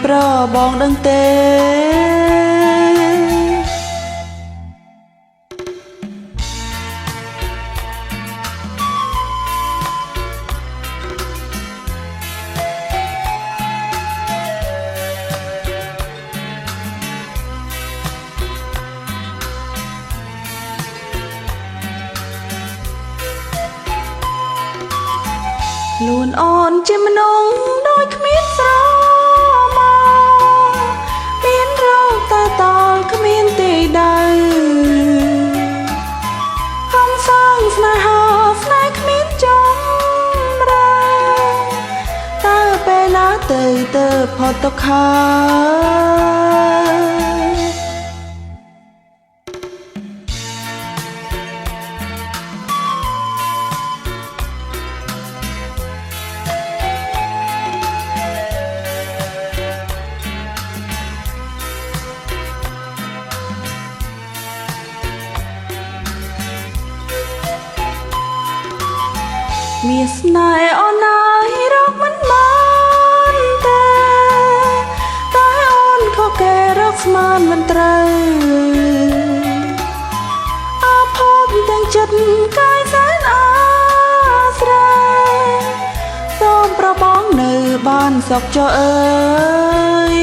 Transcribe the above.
ប្របងដឹងទេលួនអូនជាមនុស្សដោយគ្មានស្រមោមានរោគតែតល់គ្មានទីដៅខំសាងស្នេហាស្នេហ៍គ្មានចម្រើតើពេលណាទៅផុតទុក្ខាមានស្នេហ៍អូនហើយរកមិនបានទេតែអូនខកគេរកស្មានមិនត្រូវអភ័ព្វទាំងចិត្តកាយសែនអាស្រ័យសូមប្របងនៅបានសុខចុះអើយ